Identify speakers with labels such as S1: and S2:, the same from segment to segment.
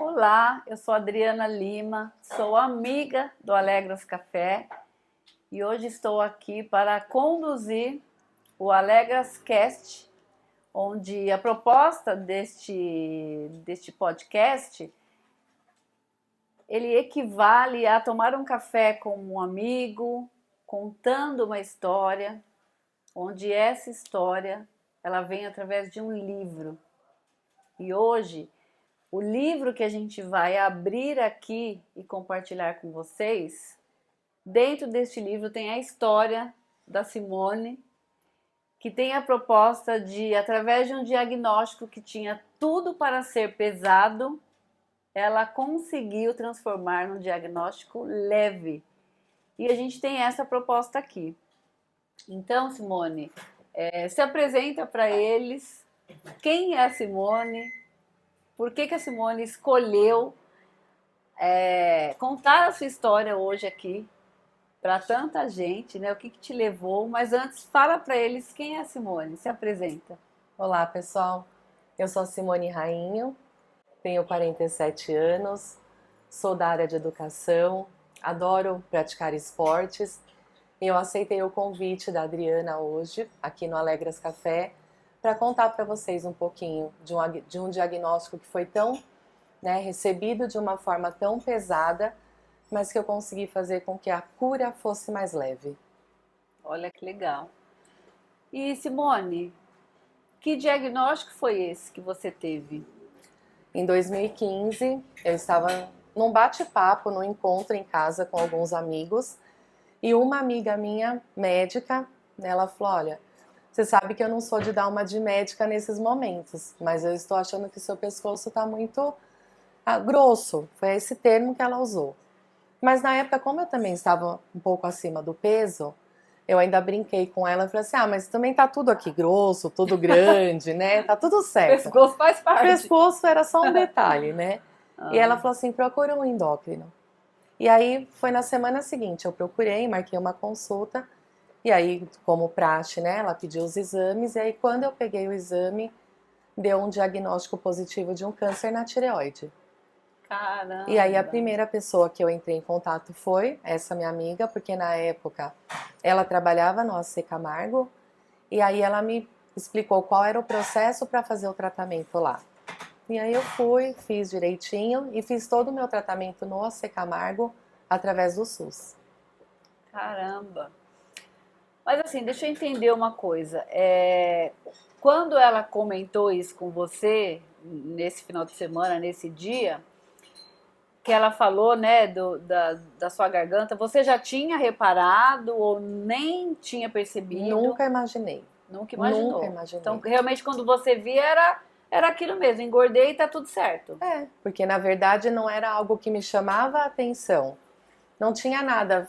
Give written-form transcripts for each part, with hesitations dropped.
S1: Olá, eu sou Adriana Lima, sou amiga do Alegras Café e hoje estou aqui para conduzir o Alegras Cast, onde a proposta deste podcast ele equivale a tomar um café com um amigo, contando uma história, onde essa história ela vem através de um livro. E hoje o livro que a gente vai abrir aqui e compartilhar com vocês, dentro deste livro tem a história da Simone, que tem a proposta de, através de um diagnóstico que tinha tudo para ser pesado, ela conseguiu transformar num diagnóstico leve. E a gente tem essa proposta aqui. Então, Simone, se apresenta para eles quem é a Simone, por que a Simone escolheu contar a sua história hoje aqui para tanta gente, né? O que te levou? Mas antes, fala para eles quem é a Simone, se apresenta.
S2: Olá, pessoal. Eu sou a Simone Rainho, tenho 47 anos, sou da área de educação, adoro praticar esportes e eu aceitei o convite da Adriana hoje, aqui no Alegras Café, para contar para vocês um pouquinho de um diagnóstico que foi tão, recebido de uma forma tão pesada, mas que eu consegui fazer com que a cura fosse mais leve.
S1: Olha que legal. E Simone, que diagnóstico foi esse que você teve?
S2: Em 2015, eu estava num bate-papo, num encontro em casa com alguns amigos, e uma amiga minha, médica, ela falou, olha, você sabe que eu não sou de dar uma de médica nesses momentos, mas eu estou achando que o seu pescoço está muito grosso. Foi esse termo que ela usou. Mas na época, como eu também estava um pouco acima do peso, eu ainda brinquei com ela e falei assim, mas também tá tudo aqui grosso, tudo grande, né? Tá tudo certo.
S1: O pescoço faz parte.
S2: O pescoço era só um detalhe, né? E ela falou assim, procura um endócrino. E aí foi na semana seguinte, eu procurei, marquei uma consulta. E aí, como praxe, né, ela pediu os exames, e aí quando eu peguei o exame, deu um diagnóstico positivo de um câncer na tireoide.
S1: Caramba!
S2: E aí a primeira pessoa que eu entrei em contato foi essa minha amiga, porque na época ela trabalhava no AC Camargo, e aí ela me explicou qual era o processo para fazer o tratamento lá. E aí eu fui, fiz direitinho e fiz todo o meu tratamento no AC Camargo através do SUS.
S1: Caramba! Mas assim, deixa eu entender uma coisa. Quando ela comentou isso com você, nesse final de semana, nesse dia, que ela falou, né, da sua garganta, você já tinha reparado ou nem tinha percebido?
S2: Nunca imaginei.
S1: Nunca imaginou.
S2: Nunca imaginei.
S1: Então, realmente, quando você via, era aquilo mesmo, engordei e tá tudo certo.
S2: Porque na verdade não era algo que me chamava a atenção. Não tinha nada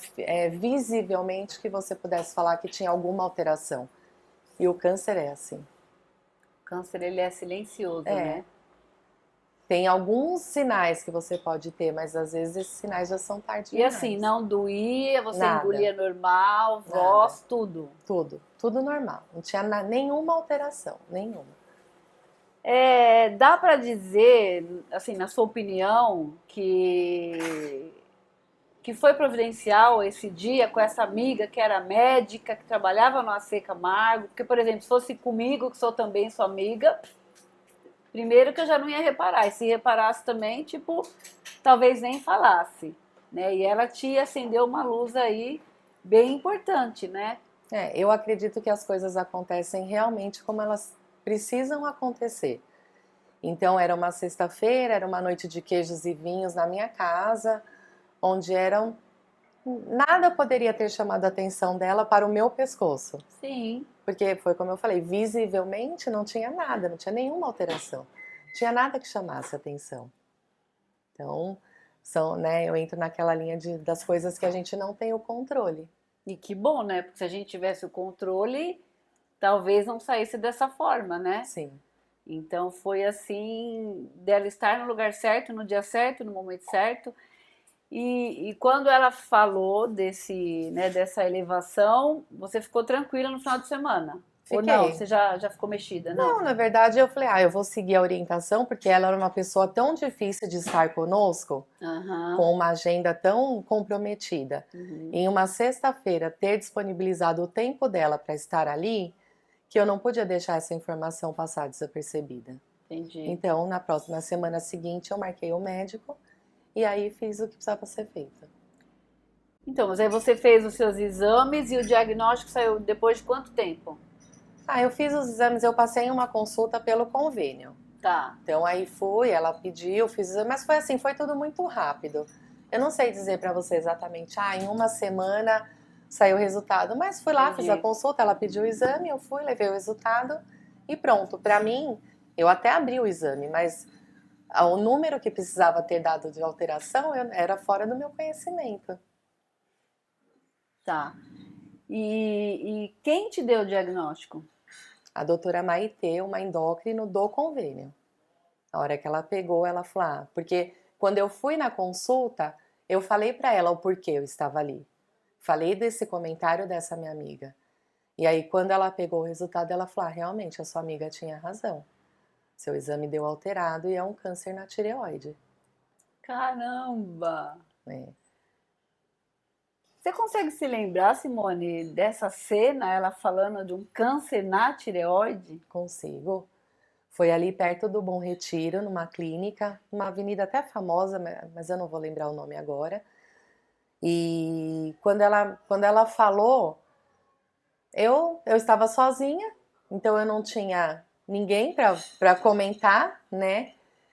S2: visivelmente que você pudesse falar que tinha alguma alteração. E o câncer é assim.
S1: O câncer, ele é silencioso, né?
S2: Tem alguns sinais que você pode ter, mas às vezes esses sinais já são tardios.
S1: E assim, não doía, você
S2: Nada.
S1: engolia normal, voz,
S2: Nada.
S1: tudo.
S2: Tudo normal. Não tinha nenhuma alteração, nenhuma.
S1: Dá para dizer, assim, na sua opinião, que foi providencial esse dia com essa amiga que era médica, que trabalhava no AC Camargo? Porque, por exemplo, se fosse comigo, que sou também sua amiga, primeiro que eu já não ia reparar, e se reparasse também, tipo, talvez nem falasse, né? E ela te acendeu uma luz aí bem importante, né?
S2: Eu acredito que as coisas acontecem realmente como elas precisam acontecer. Então era uma sexta-feira, era uma noite de queijos e vinhos na minha casa, onde nada poderia ter chamado a atenção dela para o meu pescoço.
S1: Sim.
S2: Porque foi como eu falei, visivelmente não tinha nada, não tinha nenhuma alteração. Não tinha nada que chamasse a atenção. Então, eu entro naquela linha das coisas que a gente não tem o controle.
S1: E que bom, né? Porque se a gente tivesse o controle, talvez não saísse dessa forma, né?
S2: Sim.
S1: Então foi assim, dela estar no lugar certo, no dia certo, no momento certo. E quando ela falou dessa elevação, você ficou tranquila no final de semana? Ou não,
S2: Fiquei.
S1: você já ficou mexida?
S2: Não,
S1: Não.
S2: na verdade eu falei, eu vou seguir a orientação, porque ela era uma pessoa tão difícil de estar conosco,
S1: Aham.
S2: com uma agenda tão comprometida.
S1: Uhum.
S2: Em uma sexta-feira, ter disponibilizado o tempo dela para estar ali, que eu não podia deixar essa informação passar desapercebida.
S1: Entendi.
S2: Então, na semana seguinte, eu marquei o médico e aí fiz o que precisava ser feito.
S1: Então, mas aí você fez os seus exames e o diagnóstico saiu depois de quanto tempo?
S2: Eu fiz os exames, eu passei em uma consulta pelo convênio.
S1: Tá,
S2: Então aí fui, ela pediu, fiz exame, mas foi assim, foi tudo muito rápido. Eu não sei dizer para você exatamente, em uma semana saiu o resultado, mas fui lá, fiz a
S1: entendi.
S2: consulta, ela pediu o exame, eu fui, levei o resultado e pronto. Para mim, eu até abri o exame, mas o número que precisava ter dado de alteração era fora do meu conhecimento.
S1: Tá. E quem te deu o diagnóstico?
S2: A doutora Maitê, uma endócrino do convênio. A hora que ela pegou, ela falou, porque quando eu fui na consulta, eu falei para ela o porquê eu estava ali. Falei desse comentário dessa minha amiga. E aí, quando ela pegou o resultado, ela falou, realmente, a sua amiga tinha razão. Seu exame deu alterado e é um câncer na tireoide.
S1: Caramba!
S2: Né?
S1: Você consegue se lembrar, Simone, dessa cena, ela falando de um câncer na tireoide?
S2: Consigo. Foi ali perto do Bom Retiro, numa clínica, uma avenida até famosa, mas eu não vou lembrar o nome agora. E quando ela falou, eu estava sozinha, então eu não tinha ninguém para comentar, né?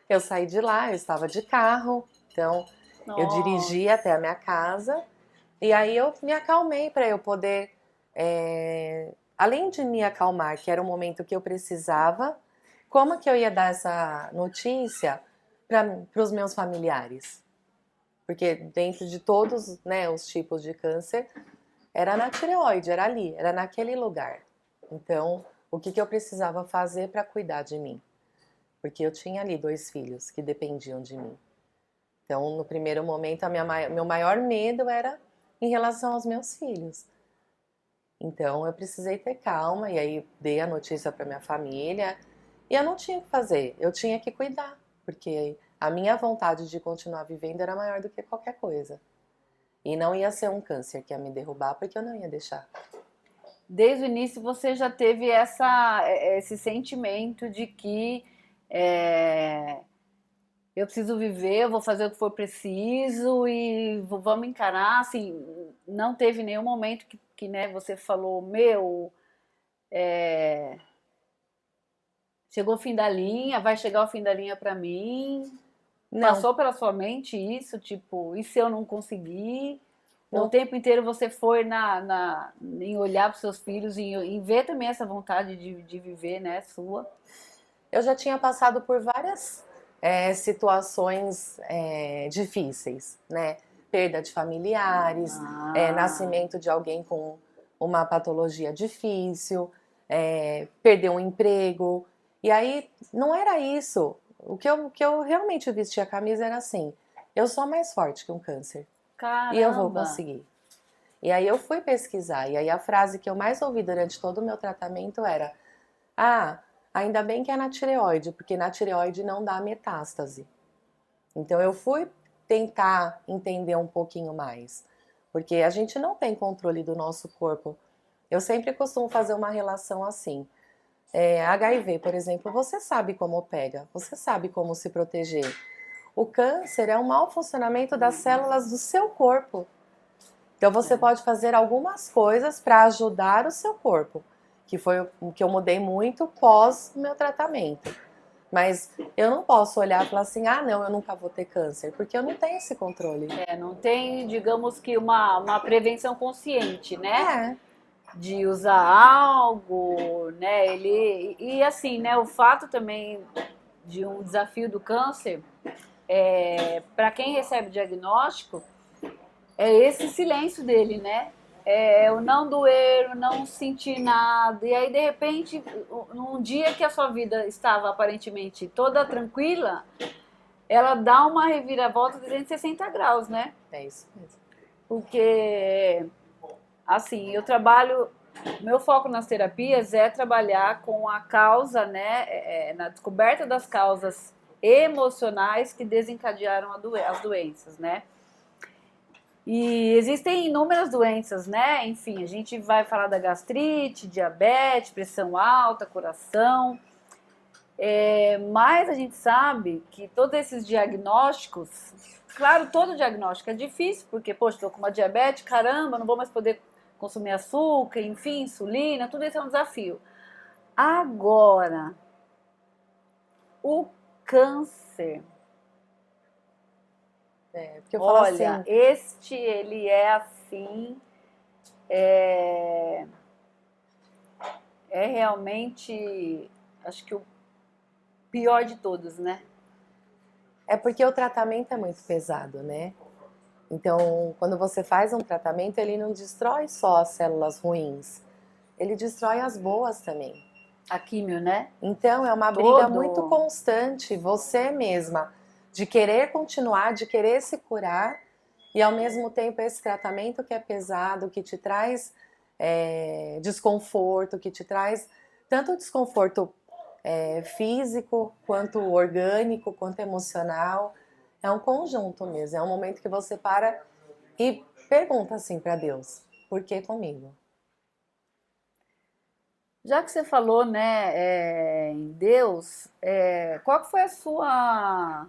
S2: Eu saí de lá, eu estava de carro, então eu dirigi
S1: Nossa,
S2: até a minha casa e aí eu me acalmei para eu poder, além de me acalmar, que era o momento que eu precisava, como que eu ia dar essa notícia para os meus familiares? Porque dentro de todos, né, os tipos de câncer, era na tireoide, era ali, era naquele lugar. Então, o que eu precisava fazer para cuidar de mim? Porque eu tinha ali 2 filhos que dependiam de mim. Então, no primeiro momento, meu maior medo era em relação aos meus filhos. Então, eu precisei ter calma e aí dei a notícia para minha família e eu não tinha o que fazer, eu tinha que cuidar, porque a minha vontade de continuar vivendo era maior do que qualquer coisa. E não ia ser um câncer que ia me derrubar, porque eu não ia deixar.
S1: desde o início você já teve esse sentimento de que é, eu preciso viver, eu vou fazer o que for preciso e vamos encarar. Assim, não teve nenhum momento que né, você falou, chegou o fim da linha, vai chegar o fim da linha para mim.
S2: Não,
S1: Passou pela sua mente isso, tipo, e se eu não conseguir? Ou o
S2: não.
S1: tempo inteiro você foi em olhar para os seus filhos, em ver também essa vontade de viver, né, sua?
S2: Eu já tinha passado por várias situações difíceis, né? Perda de familiares,
S1: Ah,
S2: nascimento de alguém com uma patologia difícil, perder um emprego. E aí não era isso. O que eu realmente vestia a camisa era assim: eu sou mais forte que um câncer e eu vou
S1: caramba!
S2: conseguir. E aí eu fui pesquisar, e aí a frase que eu mais ouvi durante todo o meu tratamento era: ah, ainda bem que é na tireoide, porque na tireoide não dá metástase. Então eu fui tentar entender um pouquinho mais, porque a gente não tem controle do nosso corpo. Eu sempre costumo fazer uma relação assim. HIV, por exemplo, você sabe como pega, você sabe como se proteger. O câncer é um mau funcionamento das células do seu corpo. Então você
S1: É.
S2: pode fazer algumas coisas para ajudar o seu corpo, que foi o que eu mudei muito pós o meu tratamento. Mas eu não posso olhar e falar assim, não, eu nunca vou ter câncer, porque eu não tenho esse controle.
S1: Não tem, digamos que uma prevenção consciente, né?
S2: É,
S1: De usar algo, né? E assim, né? O fato também de um desafio do câncer, para quem recebe diagnóstico, é esse silêncio dele, né? É o não doer, o não sentir nada. E aí, de repente, num dia que a sua vida estava aparentemente toda tranquila, ela dá uma reviravolta de 360 graus, né?
S2: é isso mesmo.
S1: Porque, assim, eu trabalho Meu foco nas terapias é trabalhar com a causa, né, na descoberta das causas emocionais que desencadearam as doenças, né? E existem inúmeras doenças, né? Enfim, a gente vai falar da gastrite, diabetes, pressão alta, coração. Mas a gente sabe que todos esses diagnósticos, claro, todo diagnóstico é difícil, porque, poxa, estou com uma diabetes, caramba, não vou mais poder consumir açúcar, enfim, insulina, tudo isso é um desafio. Agora, o câncer,
S2: Porque eu falo
S1: olha,
S2: assim,
S1: ele é assim, é, é realmente, acho que o pior de todos, né?
S2: é porque o tratamento é muito pesado, né? Então, quando você faz um tratamento, ele não destrói só as células ruins, ele destrói as boas também.
S1: A químio, né?
S2: Então, é uma briga muito
S1: Todo.
S2: constante, você mesma, de querer continuar, de querer se curar, e ao mesmo tempo esse tratamento que é pesado, que te traz desconforto, que te traz tanto desconforto físico, quanto orgânico, quanto emocional. É um conjunto mesmo, é um momento que você para e pergunta assim para Deus, por que comigo?
S1: Já que você falou, né, em Deus, qual que foi a sua...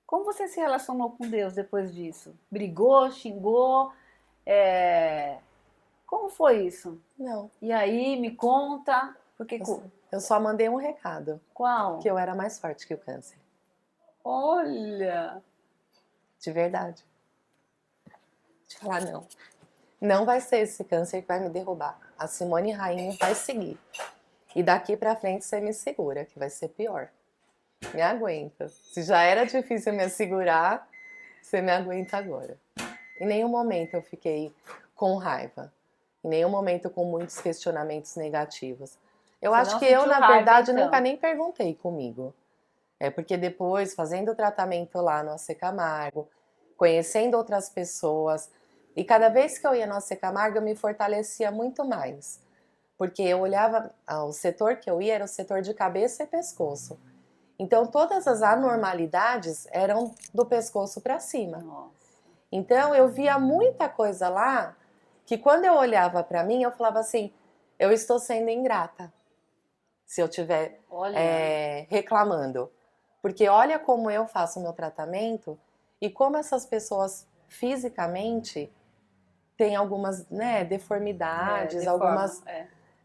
S1: Como você se relacionou com Deus depois disso? Brigou, xingou? É, Como foi isso?
S2: Não,
S1: E aí, me conta, porque...
S2: eu só mandei um recado,
S1: Qual?
S2: que eu era mais forte que o câncer,
S1: Olha,
S2: de verdade. De falar não. Não vai ser esse câncer que vai me derrubar. A Simone Rainha vai seguir. E daqui pra frente você me segura, que vai ser pior. Me aguenta. Se já era difícil me segurar, você me aguenta agora. Em nenhum momento eu fiquei com raiva. Em nenhum momento com muitos questionamentos negativos. Eu
S1: você
S2: acho
S1: não
S2: que eu,
S1: sentiu
S2: na
S1: raiva
S2: verdade, nunca
S1: então?
S2: nem perguntei comigo. É porque depois, fazendo o tratamento lá no AC Camargo, conhecendo outras pessoas, e cada vez que eu ia no AC Camargo, eu me fortalecia muito mais. Porque eu olhava, o setor que eu ia era o setor de cabeça e pescoço. Então, todas as anormalidades eram do pescoço para cima.
S1: Nossa,
S2: Então, eu via muita coisa lá que quando eu olhava para mim, eu falava assim: eu estou sendo ingrata se eu estiver
S1: olha,
S2: reclamando. Porque olha como eu faço o meu tratamento e como essas pessoas fisicamente têm algumas, né, deformidades,
S1: deforma,
S2: algumas.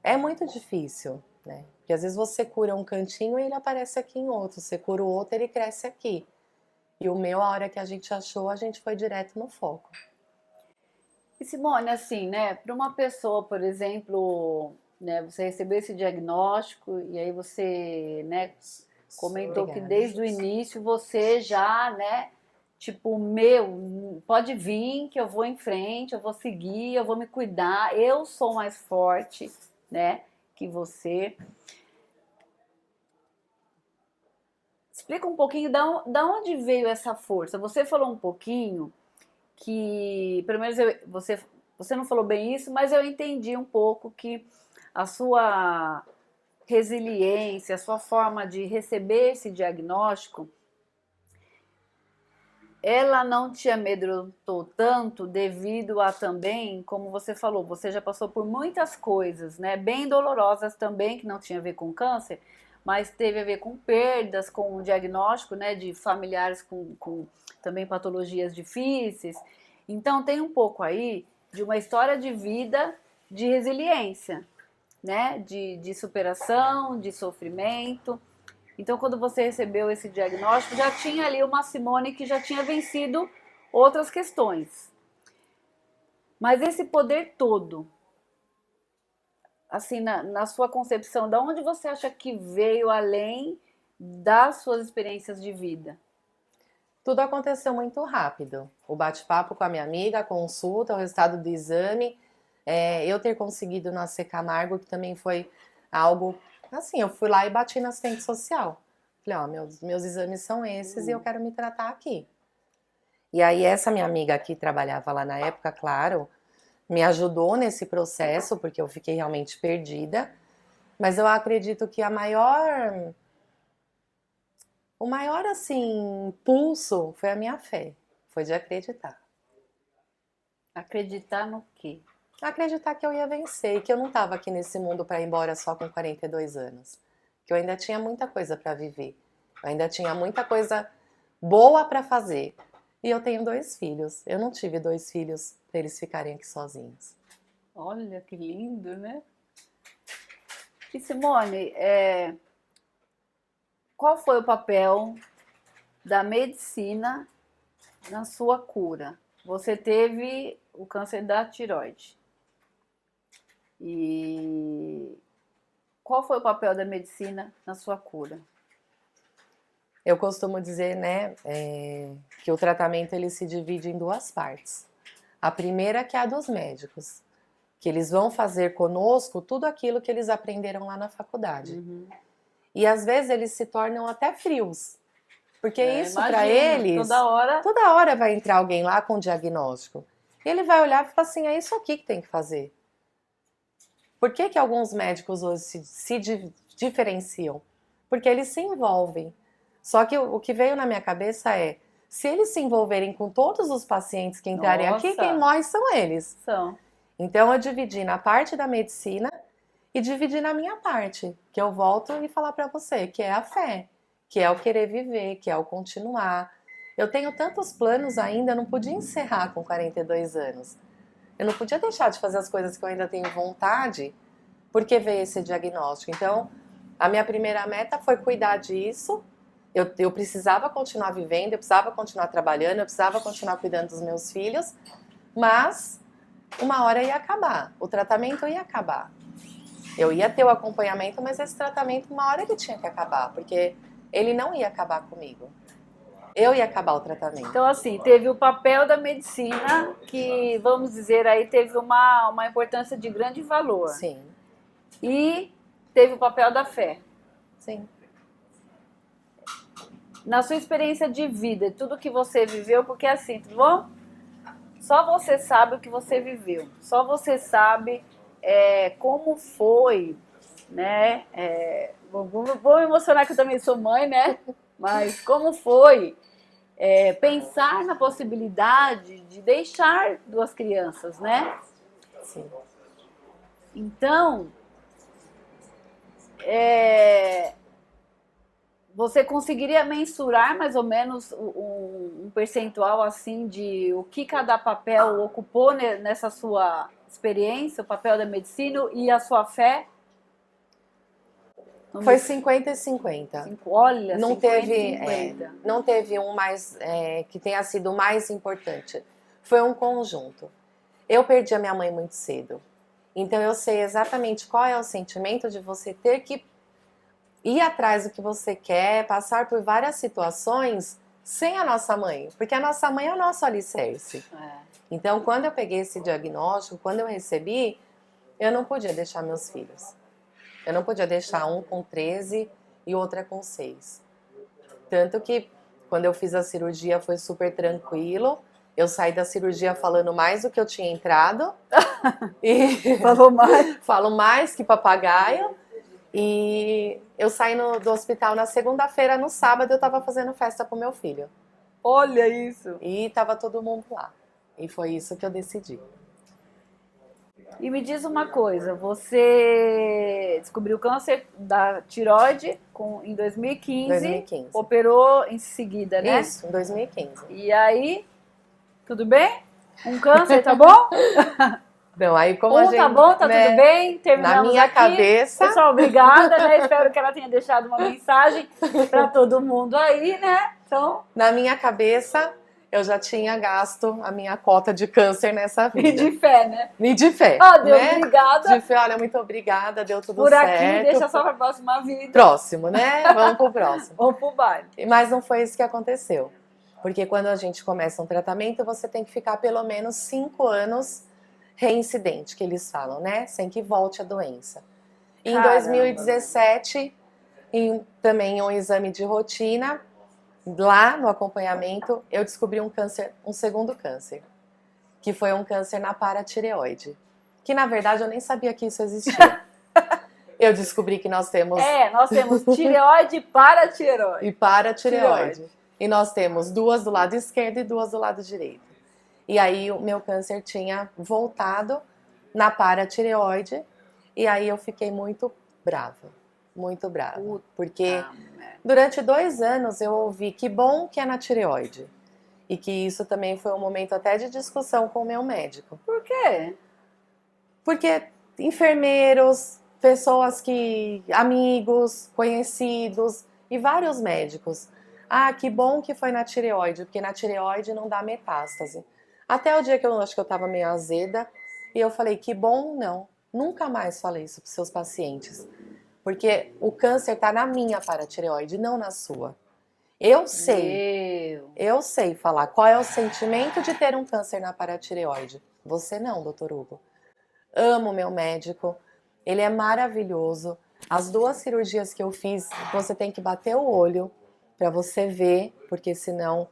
S2: É muito difícil, né? Porque às vezes você cura um cantinho e ele aparece aqui em outro, você cura o outro ele cresce aqui. E o meu, a hora que a gente achou, a gente foi direto no foco.
S1: E Simone, assim, né, para uma pessoa, por exemplo, né, você recebeu esse diagnóstico e aí você, né, comentou que
S2: Obrigada.
S1: desde o início você já, né, tipo, meu, pode vir que eu vou em frente, eu vou seguir, eu vou me cuidar, eu sou mais forte, né, que você. Explica um pouquinho da onde veio essa força. Você falou um pouquinho que, pelo menos você não falou bem isso, mas eu entendi um pouco que a sua resiliência, a sua forma de receber esse diagnóstico, ela não te amedrontou tanto devido a também, como você falou, você já passou por muitas coisas, né, bem dolorosas também, que não tinha a ver com câncer, mas teve a ver com perdas, com o diagnóstico, né, de familiares com também patologias difíceis. Então tem um pouco aí de uma história de vida de resiliência, né, de superação, de sofrimento. Então, quando você recebeu esse diagnóstico, já tinha ali uma Simone que já tinha vencido outras questões. Mas esse poder todo, assim, na sua concepção, da onde você acha que veio além das suas experiências de vida?
S2: Tudo aconteceu muito rápido. O bate-papo com a minha amiga, a consulta, o resultado do exame, eu ter conseguido nascer Camargo, que também foi algo assim, eu fui lá e bati na assistente social. Falei, ó, meus exames são esses e eu quero me tratar aqui. E aí essa minha amiga que trabalhava lá na época, claro, me ajudou nesse processo, porque eu fiquei realmente perdida. Mas eu acredito que o maior, assim, impulso foi a minha fé. Foi de acreditar.
S1: Acreditar no quê?
S2: Acreditar que eu ia vencer, e que eu não estava aqui nesse mundo para ir embora só com 42 anos. Que eu ainda tinha muita coisa para viver. Eu ainda tinha muita coisa boa para fazer. E eu tenho 2 filhos. Eu não tive 2 filhos para eles ficarem aqui sozinhos.
S1: Olha que lindo, né? E Simone, qual foi o papel da medicina na sua cura? Você teve o câncer da tireoide. E qual foi o papel da medicina na sua cura?
S2: Eu costumo dizer, né, que o tratamento ele se divide em 2 partes. A primeira que é a dos médicos, que eles vão fazer conosco tudo aquilo que eles aprenderam lá na faculdade.
S1: Uhum.
S2: E às vezes eles se tornam até frios, porque isso para
S1: Imagina,
S2: eles,
S1: toda hora
S2: vai entrar alguém lá com diagnóstico. E ele vai olhar e falar assim, é isso aqui que tem que fazer. Por que alguns médicos hoje se diferenciam? Porque eles se envolvem. Só que o que veio na minha cabeça é, se eles se envolverem com todos os pacientes que entrarem aqui, quem morre são eles.
S1: São.
S2: Então eu dividi na parte da medicina e dividi na minha parte, que eu volto e falar para você, que é a fé, que é o querer viver, que é o continuar. Eu tenho tantos planos ainda, eu não podia encerrar com 42 anos. Eu não podia deixar de fazer as coisas que eu ainda tenho vontade, porque veio esse diagnóstico. Então, a minha primeira meta foi cuidar disso. Eu precisava continuar vivendo, eu precisava continuar trabalhando, eu precisava continuar cuidando dos meus filhos, mas uma hora ia acabar, o tratamento ia acabar. Eu ia ter o acompanhamento, mas esse tratamento uma hora ele tinha que acabar, porque ele não ia acabar comigo. Eu ia acabar o tratamento.
S1: Então, assim, teve o papel da medicina, que, vamos dizer aí, teve uma importância de grande valor.
S2: Sim.
S1: E teve o papel da fé.
S2: Sim.
S1: Na sua experiência de vida, tudo que você viveu, porque assim, tudo bom? Só você sabe o que você viveu. Só você sabe como foi, né? Vou me emocionar que eu também sou mãe, né? Mas como foi pensar na possibilidade de deixar 2 crianças, né?
S2: Sim.
S1: Então, você conseguiria mensurar mais ou menos um percentual assim de o que cada papel ocupou nessa sua experiência, o papel da medicina e a sua fé?
S2: Foi 50 e 50.
S1: Olha,
S2: não
S1: 50
S2: teve,
S1: e 50.
S2: Não teve um mais que tenha sido o mais importante. Foi um conjunto. Eu perdi a minha mãe muito cedo. Então eu sei exatamente qual é o sentimento de você ter que ir atrás do que você quer, passar por várias situações sem a nossa mãe, porque a nossa mãe é o nosso alicerce. Então, quando eu peguei esse diagnóstico, quando eu recebi, eu não podia deixar meus filhos. Eu não podia deixar um com 13 e outra com 6. Tanto que, quando eu fiz a cirurgia, foi super tranquilo. Eu saí da cirurgia falando mais do que eu tinha entrado. E
S1: falou mais?
S2: Falo mais que papagaio. E eu saí do hospital na segunda-feira, no sábado eu estava fazendo festa pro meu filho.
S1: Olha isso!
S2: E tava todo mundo lá. E foi isso que eu decidi.
S1: E me diz uma coisa, você descobriu câncer da tireoide em 2015,
S2: 2015.
S1: Operou em seguida, né?
S2: Isso, em 2015.
S1: E aí, tudo bem? Um câncer, tá bom?
S2: Não, aí como a gente,
S1: tá bom, tá tudo bem, terminamos
S2: na minha
S1: aqui.
S2: cabeça.
S1: Pessoal, obrigada, né? Espero que ela tenha deixado uma mensagem para todo mundo aí, né? Então,
S2: na minha cabeça, eu já tinha gasto a minha cota de câncer nessa vida.
S1: E de fé, né?
S2: E de fé.
S1: Deus,
S2: né?
S1: obrigada.
S2: De fé, olha, muito obrigada, deu tudo
S1: por
S2: certo.
S1: Por aqui, deixa só pra próxima vida.
S2: Próximo, né? Vamos pro próximo.
S1: Vamos pro baile.
S2: Mas não foi isso que aconteceu. Porque quando a gente começa um tratamento, você tem que ficar pelo menos 5 anos reincidente, que eles falam, né? Sem que volte a doença. Em 2017, também em um exame de rotina, lá no acompanhamento, eu descobri um segundo câncer. que foi um câncer na paratireoide. Que na verdade eu nem sabia que isso existia. Eu descobri que nós temos...
S1: Nós temos tireoide e paratireoide.
S2: E paratireoide. E nós temos 2 do lado esquerdo e 2 do lado direito. E aí o meu câncer tinha voltado na paratireoide. E aí eu fiquei muito brava. Muito brava. Porque durante 2 anos eu ouvi que bom que é na tireoide. E que isso também foi um momento até de discussão com o meu médico.
S1: Por quê?
S2: Porque enfermeiros, pessoas amigos, conhecidos e vários médicos. Ah, que bom que foi na tireoide, porque na tireoide não dá metástase. Até o dia que eu acho que eu tava meio azeda e eu falei, que bom não. Nunca mais falei isso pros seus pacientes. Porque o câncer tá na minha paratireoide, não na sua. Eu sei falar qual é o sentimento de ter um câncer na paratireoide. Você não, doutor Hugo. Amo meu médico, ele é maravilhoso. As 2 cirurgias que eu fiz, você tem que bater o olho para você ver, porque senão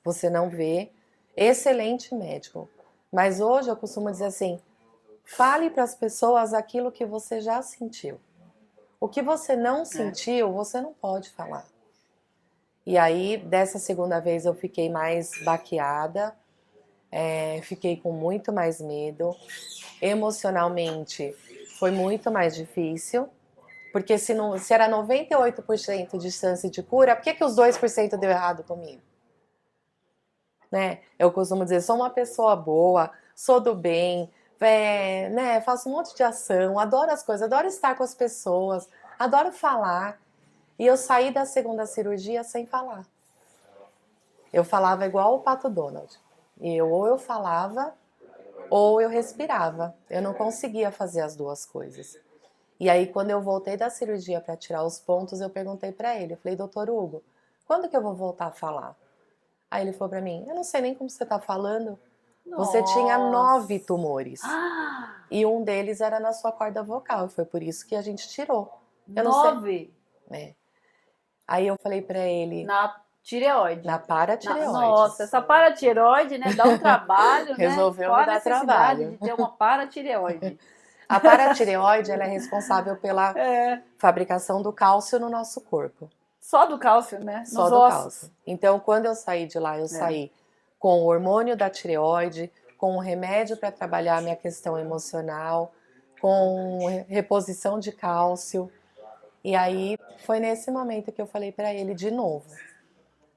S2: você não vê. Excelente médico. Mas hoje eu costumo dizer assim, fale para as pessoas aquilo que você já sentiu. O que você não sentiu, você não pode falar. E aí, dessa segunda vez, eu fiquei mais baqueada, fiquei com muito mais medo. Emocionalmente, foi muito mais difícil, porque se era 98% de chance de cura, por que os 2% deu errado comigo? Né? Eu costumo dizer, sou uma pessoa boa, sou do bem, né? Faço um monte de ação, adoro as coisas, adoro estar com as pessoas, adoro falar. E eu saí da segunda cirurgia sem falar. Eu falava igual o Pato Donald. Ou eu falava, ou eu respirava. Eu não conseguia fazer as 2 coisas. E aí, quando eu voltei da cirurgia para tirar os pontos, eu perguntei para ele. Eu falei, doutor Hugo, quando que eu vou voltar a falar? Aí ele falou para mim, eu não sei nem como você tá falando. Você tinha 9 tumores. E um deles era na sua corda vocal. E foi por isso que a gente tirou. Eu
S1: 9?
S2: Não sei. Aí eu falei pra ele...
S1: Na tireoide.
S2: Na paratireoide.
S1: Nossa, essa paratireoide, né, dá um trabalho,
S2: Resolveu
S1: né?
S2: me dar trabalho.
S1: De ter uma paratireoide.
S2: A paratireoide, ela é responsável pela fabricação do cálcio no nosso corpo.
S1: Só do cálcio, né?
S2: Só do cálcio. Então, quando eu saí de lá, eu saí com o hormônio da tireoide, com o remédio para trabalhar a minha questão emocional, com reposição de cálcio. E aí, foi nesse momento que eu falei para ele de novo.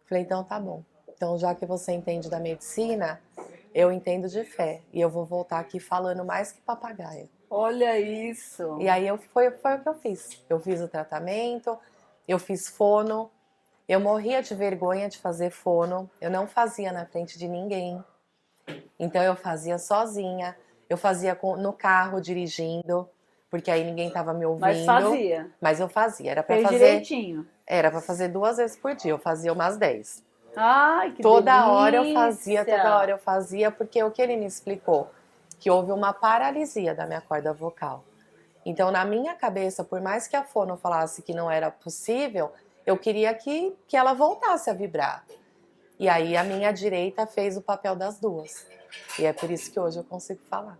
S2: Falei, então tá bom. Então, já que você entende da medicina, eu entendo de fé. E eu vou voltar aqui falando mais que papagaio.
S1: Olha isso!
S2: E aí, foi o que eu fiz. Eu fiz o tratamento, eu fiz fono. Eu morria de vergonha de fazer fono. Eu não fazia na frente de ninguém. Então, eu fazia sozinha. Eu fazia no carro, dirigindo. Porque aí ninguém tava me ouvindo.
S1: Mas fazia.
S2: Mas eu fazia. Era pra
S1: Fez
S2: fazer
S1: direitinho.
S2: Era pra fazer 2 vezes por dia. Eu fazia umas 10.
S1: Ai, que
S2: toda
S1: delícia.
S2: hora eu fazia, porque o que ele me explicou? Que houve uma paralisia da minha corda vocal. Então, na minha cabeça, por mais que a fono falasse que não era possível, eu queria que ela voltasse a vibrar. E aí a minha direita fez o papel das 2. E é por isso que hoje eu consigo falar.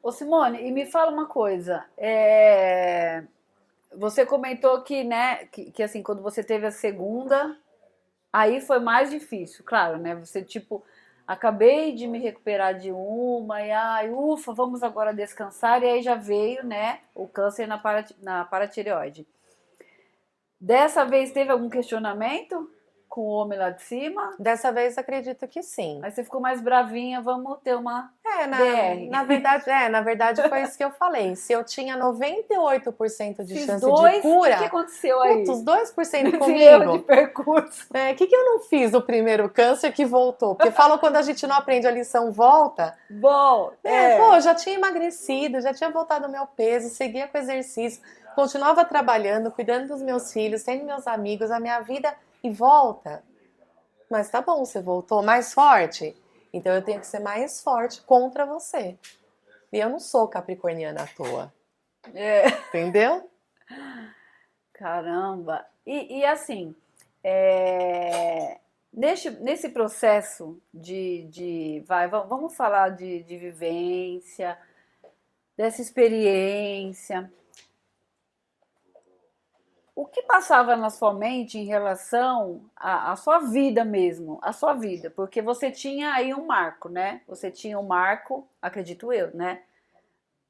S1: Ô Simone, e me fala uma coisa, você comentou que, né, que assim, quando você teve a segunda, aí foi mais difícil, claro, né, você tipo, acabei de me recuperar de uma, e ai, ufa, vamos agora descansar, e aí já veio, né, o câncer na paratireoide. Dessa vez teve algum questionamento com o homem lá de cima?
S2: Dessa vez acredito que sim.
S1: Aí você ficou mais bravinha, vamos ter uma DR.
S2: Na verdade foi isso que eu falei. Se eu tinha 98% de chance
S1: dois,
S2: de cura,
S1: o que aconteceu aí?
S2: Os 2% comigo.
S1: Erro de percurso.
S2: O que eu não fiz no primeiro câncer que voltou? Porque falam quando a gente não aprende a lição, volta.
S1: Bom,
S2: Pô, eu já tinha emagrecido, já tinha voltado ao meu peso, seguia com exercício, continuava trabalhando, cuidando dos meus filhos, tendo meus amigos, a minha vida, e volta. Mas tá bom, você voltou mais forte? Então eu tenho que ser mais forte contra você. E eu não sou capricorniana à toa. Entendeu?
S1: Caramba. E assim, nesse processo vamos falar de vivência, dessa experiência, o que passava na sua mente em relação à sua vida mesmo, à sua vida? Porque você tinha aí um marco, né? Você tinha um marco, acredito eu, né?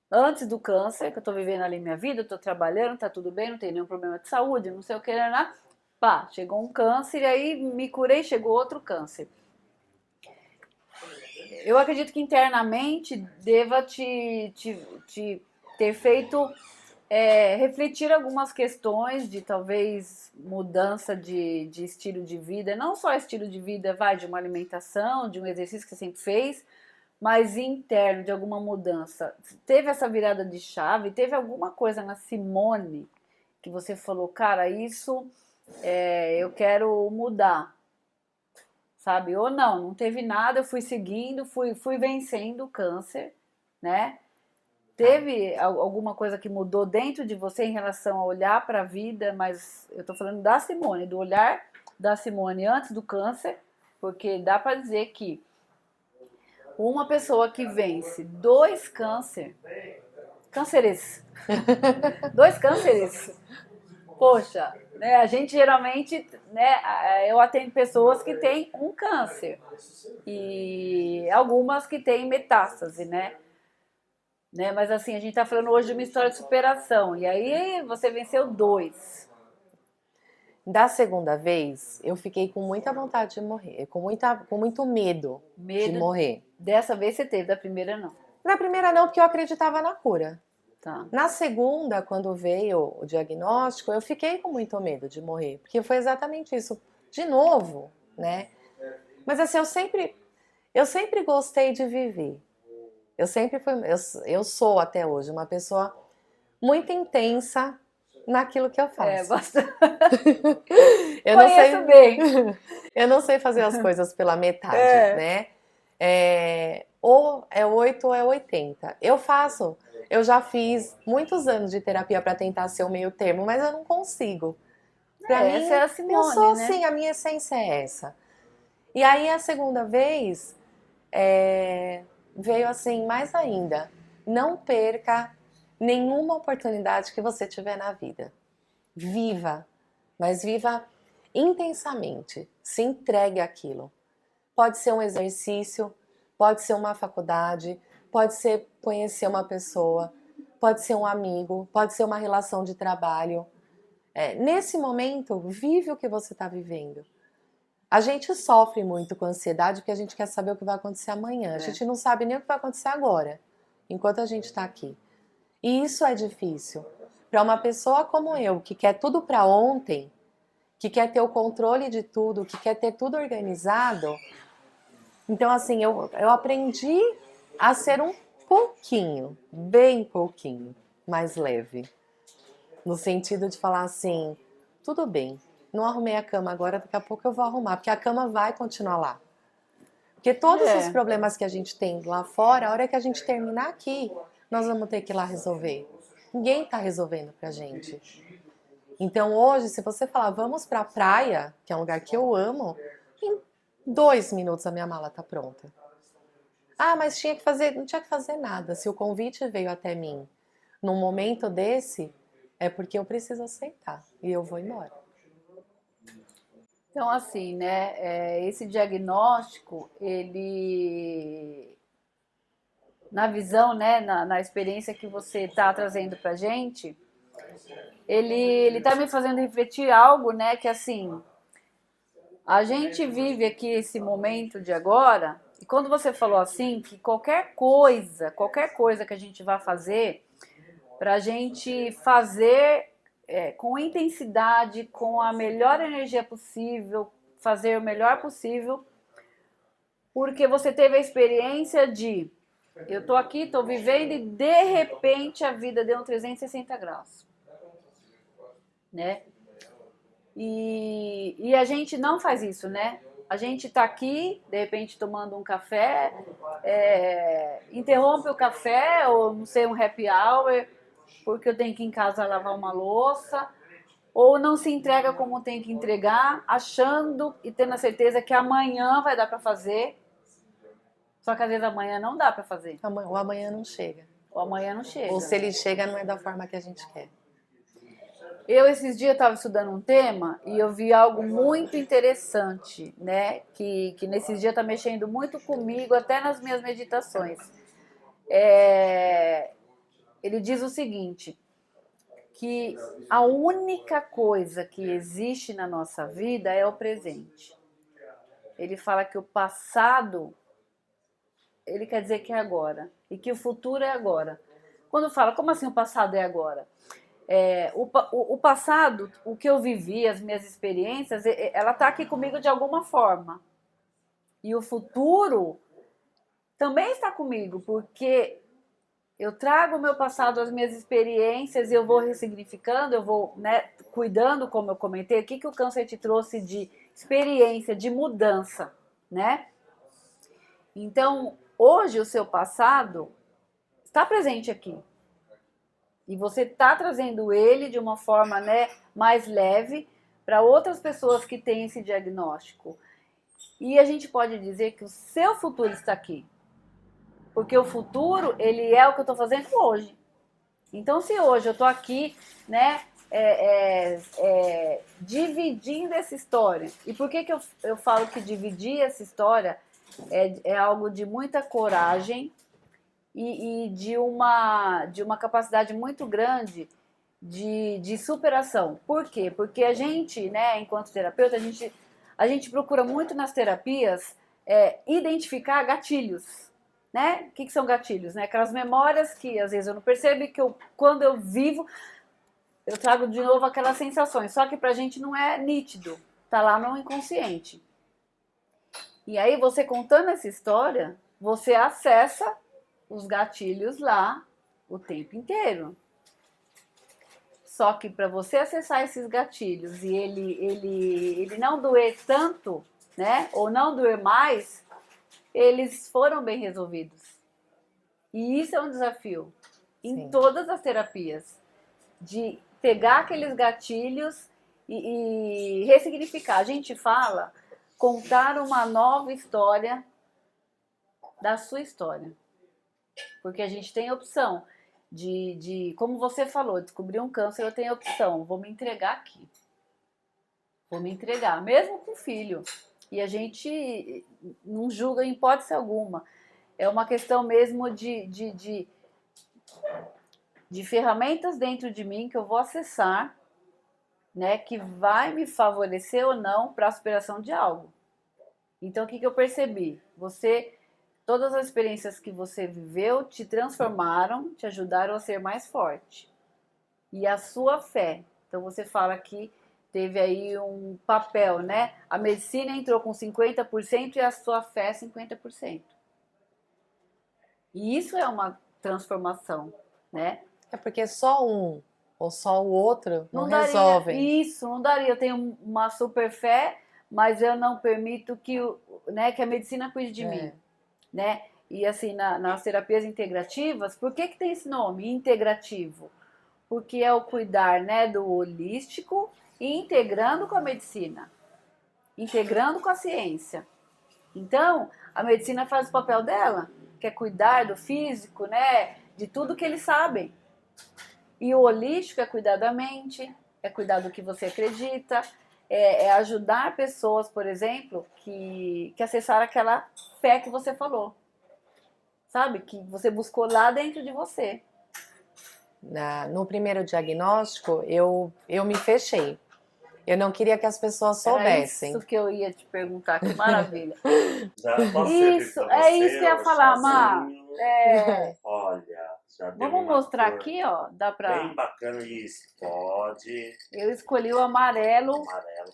S1: Antes do câncer, que eu tô vivendo ali minha vida, eu tô trabalhando, tá tudo bem, não tem nenhum problema de saúde, não sei o que, né? Pá, chegou um câncer e aí me curei, chegou outro câncer. Eu acredito que internamente deva te ter feito refletir algumas questões de talvez mudança de estilo de vida, não só estilo de vida, vai, de uma alimentação, de um exercício que você sempre fez, mas interno, de alguma mudança. Teve essa virada de chave? Teve alguma coisa na Simone que você falou, cara, isso eu quero mudar, sabe? Ou não, não teve nada, eu fui seguindo, fui vencendo o câncer, né? Teve alguma coisa que mudou dentro de você em relação a olhar para a vida, mas eu tô falando da Simone, do olhar da Simone antes do câncer, porque dá para dizer que uma pessoa que vence cânceres, dois cânceres, poxa, né, a gente geralmente, né, eu atendo pessoas que têm um câncer e algumas que têm metástase, né? Mas assim, a gente tá falando hoje de uma história de superação. E aí você venceu dois.
S2: Da segunda vez, eu fiquei com muita vontade de morrer, com muito medo de
S1: Medo.
S2: morrer.
S1: Dessa vez você teve, da primeira não.
S2: Na primeira não, porque eu acreditava na cura.
S1: Tá.
S2: Na segunda, quando veio o diagnóstico, eu fiquei com muito medo de morrer, porque foi exatamente isso. De novo, né? Mas assim, eu sempre gostei de viver. Eu sempre fui, eu sou até hoje uma pessoa muito intensa naquilo que eu faço.
S1: Bastante.
S2: Eu não sei,
S1: Conheço bem.
S2: eu não sei fazer as coisas pela metade, né? Ou é 8 ou é 80. Eu já fiz muitos anos de terapia para tentar ser o meio termo, mas eu não consigo. Para mim,
S1: Essa é a
S2: eu
S1: Simone,
S2: sou
S1: né?
S2: assim, a minha essência é essa. E aí a segunda vez veio assim mais ainda. Não perca nenhuma oportunidade que você tiver na vida. Viva, mas viva intensamente. Se entregue àquilo. Pode ser um exercício, pode ser uma faculdade, pode ser conhecer uma pessoa, pode ser um amigo, pode ser uma relação de trabalho. Nesse momento, vive o que você está vivendo. A gente sofre muito com ansiedade porque a gente quer saber o que vai acontecer amanhã. A gente não sabe nem o que vai acontecer agora, enquanto a gente está aqui. E isso é difícil. Para uma pessoa como eu, que quer tudo para ontem, que quer ter o controle de tudo, que quer ter tudo organizado. Então, assim, eu aprendi a ser um pouquinho, bem pouquinho, mais leve. No sentido de falar assim, tudo bem, não arrumei a cama agora, daqui a pouco eu vou arrumar, porque a cama vai continuar lá. Porque todos os problemas que a gente tem lá fora, a hora que a gente terminar aqui, nós vamos ter que ir lá resolver. Ninguém está resolvendo pra gente. Então hoje, se você falar, vamos pra praia, que é um lugar que eu amo, em 2 minutos a minha mala tá pronta. Ah, mas tinha que fazer, não tinha que fazer nada. Se o convite veio até mim num momento desse, é porque eu preciso aceitar e eu vou embora.
S1: Então, assim, né? Esse diagnóstico, ele, na visão, né? Na experiência que você está trazendo pra gente, ele tá me fazendo refletir algo, né? Que assim, a gente vive aqui esse momento de agora, e quando você falou assim, que qualquer coisa que a gente vá fazer, para a gente fazer com intensidade, com a melhor energia possível, fazer o melhor possível, porque você teve a experiência de eu tô aqui, tô vivendo e de repente a vida deu um 360 graus, né? E a gente não faz isso, né? A gente tá aqui, de repente, tomando um café, interrompe o café, ou não sei, um happy hour, porque eu tenho que ir em casa lavar uma louça, ou não se entrega como tem que entregar, achando e tendo a certeza que amanhã vai dar para fazer, só que às vezes amanhã não dá para fazer,
S2: O amanhã não chega.
S1: ou amanhã não chega.
S2: Ou se ele chega, não é da forma que a gente quer.
S1: Eu, esses dias, estava estudando um tema e eu vi algo muito interessante, né? Que nesses dias está mexendo muito comigo, até nas minhas meditações. Ele diz o seguinte, que a única coisa que existe na nossa vida é o presente. Ele fala que o passado, ele quer dizer que é agora, e que o futuro é agora. Quando fala, como assim o passado é agora? O passado, o que eu vivi, as minhas experiências, ela está aqui comigo de alguma forma. E o futuro também está comigo, porque eu trago o meu passado, as minhas experiências, e eu vou ressignificando, eu vou, né, cuidando, como eu comentei, o que o câncer te trouxe de experiência, de mudança, né? Então, hoje o seu passado está presente aqui. E você está trazendo ele de uma forma, né, mais leve para outras pessoas que têm esse diagnóstico. E a gente pode dizer que o seu futuro está aqui. Porque o futuro, ele é o que eu estou fazendo hoje. Então, se hoje eu estou aqui, né, dividindo essa história. E por que eu falo que dividir essa história é algo de muita coragem, e de uma capacidade muito grande de superação. Por quê? Porque a gente, né, enquanto terapeuta, a gente procura muito nas terapias identificar gatilhos. Né? O que são gatilhos? Né? Aquelas memórias que às vezes eu não percebo e que quando eu vivo, eu trago de novo aquelas sensações. Só que pra gente não é nítido, tá lá no inconsciente. E aí você contando essa história, você acessa os gatilhos lá o tempo inteiro. Só que para você acessar esses gatilhos e ele não doer tanto, né? Ou não doer mais, eles foram bem resolvidos. E isso é um desafio em todas as terapias, de pegar aqueles gatilhos e ressignificar. A gente fala contar uma nova história da sua história. Porque a gente tem opção de como você falou, descobrir um câncer, eu tenho opção, vou me entregar aqui. Vou me entregar, mesmo com o filho. E a gente não julga em hipótese alguma. É uma questão mesmo de ferramentas dentro de mim que eu vou acessar, né, que vai me favorecer ou não para a superação de algo. Então, o que eu percebi? Todas as experiências que você viveu te transformaram, te ajudaram a ser mais forte. E a sua fé. Então, você fala que teve aí um papel, né? A medicina entrou com 50% e a sua fé 50%. E isso é uma transformação, né?
S2: É porque só um ou só o outro não
S1: resolvem.
S2: Resolvem.
S1: Isso, não daria. Eu tenho uma super fé, mas eu não permito que a medicina cuide de mim. Né? E assim, nas terapias integrativas, por que tem esse nome, integrativo? Porque é o cuidar, né, do holístico e integrando com a medicina, integrando com a ciência. Então, a medicina faz o papel dela, que é cuidar do físico, né, de tudo que eles sabem. E o holístico é cuidar da mente, é cuidar do que você acredita, é ajudar pessoas, por exemplo, que acessaram aquela fé que você falou. Sabe? Que você buscou lá dentro de você.
S2: No primeiro diagnóstico, eu me fechei. Eu não queria que as pessoas soubessem.
S1: Era isso que eu ia te perguntar, que maravilha.
S3: Isso,
S1: isso que eu ia falar, Má.
S3: Olha, já deu
S1: vamos
S3: uma
S1: mostrar
S3: cor
S1: aqui, ó. Dá pra...
S3: bem bacana isso, pode.
S1: Eu escolhi o amarelo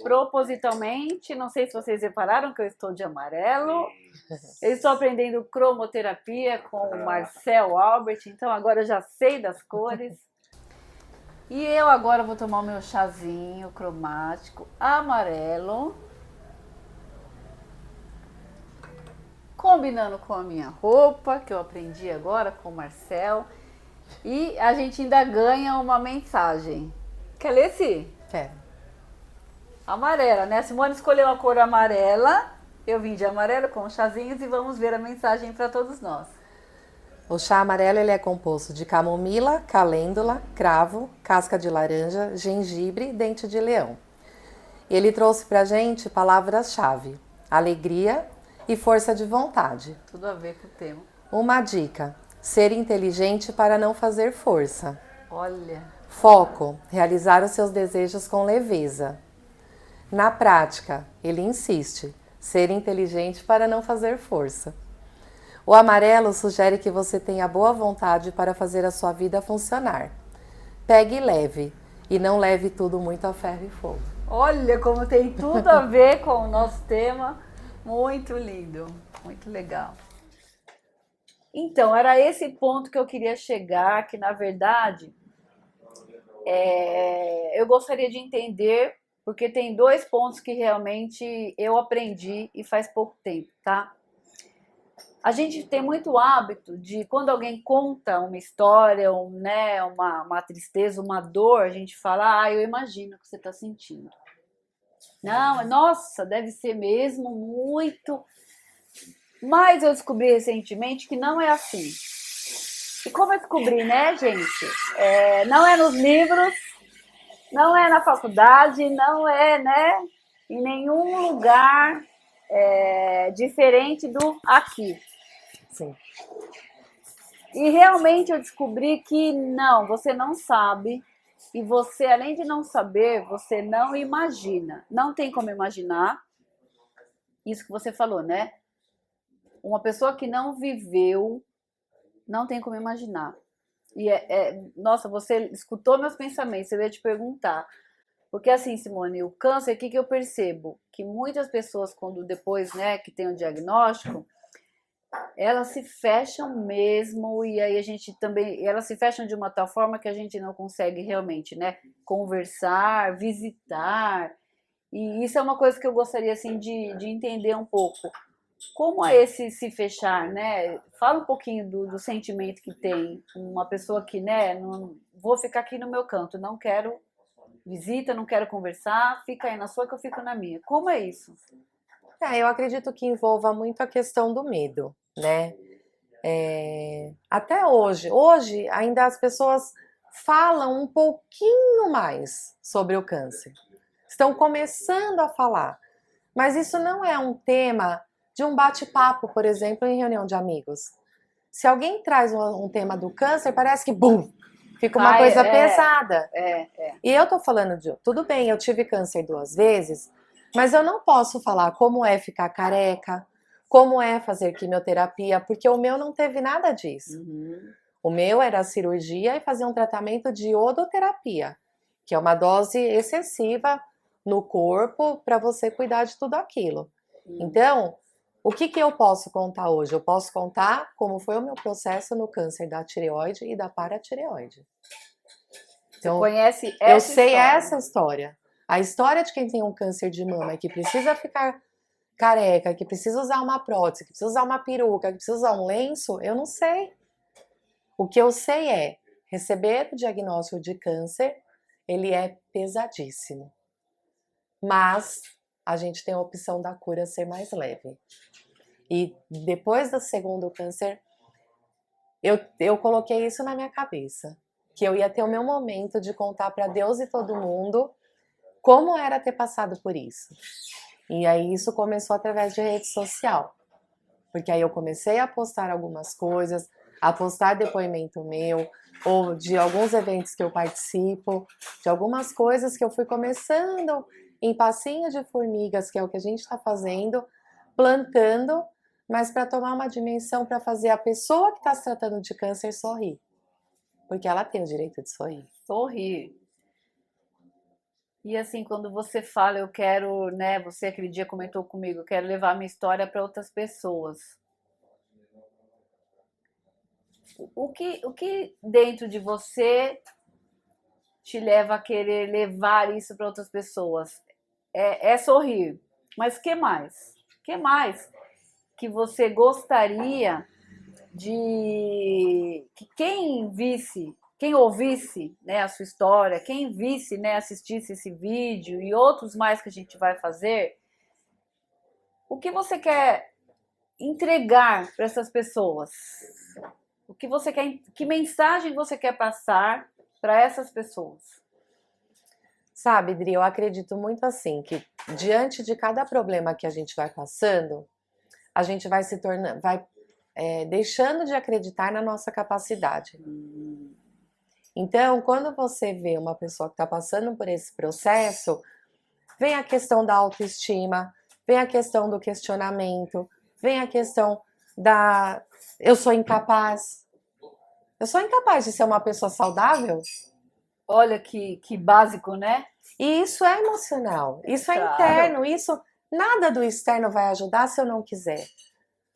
S1: propositalmente. Não sei se vocês repararam que eu estou de amarelo.
S3: Isso.
S1: Eu estou aprendendo cromoterapia com o Marcel Albert, então agora eu já sei das cores. E eu agora vou tomar o meu chazinho cromático amarelo, combinando com a minha roupa, que eu aprendi agora com o Marcel. E a gente ainda ganha uma mensagem. Quer ler, Si?
S2: Quero.
S1: Amarela, né? A Simone escolheu a cor amarela. Eu vim de amarelo com chazinhos e vamos ver a mensagem para todos nós.
S2: O chá amarelo ele é composto de camomila, calêndula, cravo, casca de laranja, gengibre e dente de leão. Ele trouxe pra gente palavras-chave: alegria e força de vontade.
S1: Tudo a ver com o tema.
S2: Uma dica: ser inteligente para não fazer força.
S1: Olha.
S2: Foco: realizar os seus desejos com leveza. Na prática, ele insiste: ser inteligente para não fazer força. O amarelo sugere que você tenha boa vontade para fazer a sua vida funcionar. Pegue leve e não leve tudo muito a ferro e fogo.
S1: Olha como tem tudo a ver com o nosso tema. Muito lindo, muito legal. Então, era esse ponto que eu queria chegar, que na verdade eu gostaria de entender, porque tem 2 pontos que realmente eu aprendi e faz pouco tempo, tá? A gente tem muito hábito de, quando alguém conta uma história, né, uma tristeza, uma dor, a gente fala, eu imagino o que você está sentindo. Não, nossa, deve ser mesmo muito. Mas eu descobri recentemente que não é assim. E como eu descobri, né, gente? Não é nos livros, não é na faculdade, não é, né, em nenhum lugar diferente do aqui.
S2: Sim.
S1: E realmente eu descobri que não, você não sabe. E você, além de não saber, você não imagina. Não tem como imaginar isso que você falou, né? Uma pessoa que não viveu, não tem como imaginar. E nossa, você escutou meus pensamentos, eu ia te perguntar. Porque assim, Simone, o câncer, o que eu percebo? Que muitas pessoas, quando depois, né, que tem o diagnóstico, elas se fecham mesmo, e aí a gente também, elas se fecham de uma tal forma que a gente não consegue realmente, né, conversar, visitar, e isso é uma coisa que eu gostaria, assim, de entender um pouco. Como é esse se fechar, né? Fala um pouquinho do sentimento que tem uma pessoa que, né, não, vou ficar aqui no meu canto, não quero visita, não quero conversar, fica aí na sua que eu fico na minha. Como é isso?
S2: Eu acredito que envolva muito a questão do medo, né? Até hoje ainda as pessoas falam um pouquinho mais sobre o câncer. Estão começando a falar, mas isso não é um tema de um bate-papo, por exemplo, em reunião de amigos. Se alguém traz um tema do câncer, parece que, bum, fica uma coisa pesada. E eu tô falando tudo bem, eu tive câncer 2 vezes, mas eu não posso falar como é ficar careca, como é fazer quimioterapia, porque o meu não teve nada disso.
S1: Uhum.
S2: O meu era a cirurgia e fazer um tratamento de iodoterapia, que é uma dose excessiva no corpo para você cuidar de tudo aquilo. Então, o que eu posso contar hoje? Eu posso contar como foi o meu processo no câncer da tireoide e da paratireoide. Então,
S1: você conhece essa
S2: eu sei
S1: história.
S2: essa história. A história de quem tem um câncer de mama e que precisa ficar careca, que precisa usar uma prótese, que precisa usar uma peruca, que precisa usar um lenço, eu não sei. O que eu sei é, receber o diagnóstico de câncer, ele é pesadíssimo. Mas a gente tem a opção da cura ser mais leve. E depois do segundo câncer, eu coloquei isso na minha cabeça. Que eu ia ter o meu momento de contar para Deus e todo mundo como era ter passado por isso. E aí isso começou através de rede social. Porque aí eu comecei a postar algumas coisas, a postar depoimento meu, ou de alguns eventos que eu participo, de algumas coisas que eu fui começando em passinho de formigas, que é o que a gente está fazendo, plantando, mas para tomar uma dimensão para fazer a pessoa que está se tratando de câncer sorrir. Porque ela tem o direito de sorrir.
S1: Sorrir. E assim, quando você fala, eu quero, né, você aquele dia comentou comigo, eu quero levar minha história para outras pessoas. O que dentro de você te leva a querer levar isso para outras pessoas? É sorrir. Mas o que mais? O que mais que você gostaria de que quem visse quem ouvisse, né, a sua história, quem visse, né, assistisse esse vídeo e outros mais que a gente vai fazer, o que você quer entregar para essas pessoas? O que você quer, que mensagem você quer passar para essas pessoas?
S2: Sabe, Dri, eu acredito muito assim, que diante de cada problema que a gente vai passando, a gente vai se tornando, deixando de acreditar na nossa capacidade. Então, quando você vê uma pessoa que está passando por esse processo, vem a questão da autoestima, vem a questão do questionamento, vem a questão da eu sou incapaz. Eu sou incapaz de ser uma pessoa saudável?
S1: Olha que básico, né?
S2: E isso é emocional, isso é
S1: Claro.
S2: interno, isso nada do externo vai ajudar se eu não quiser.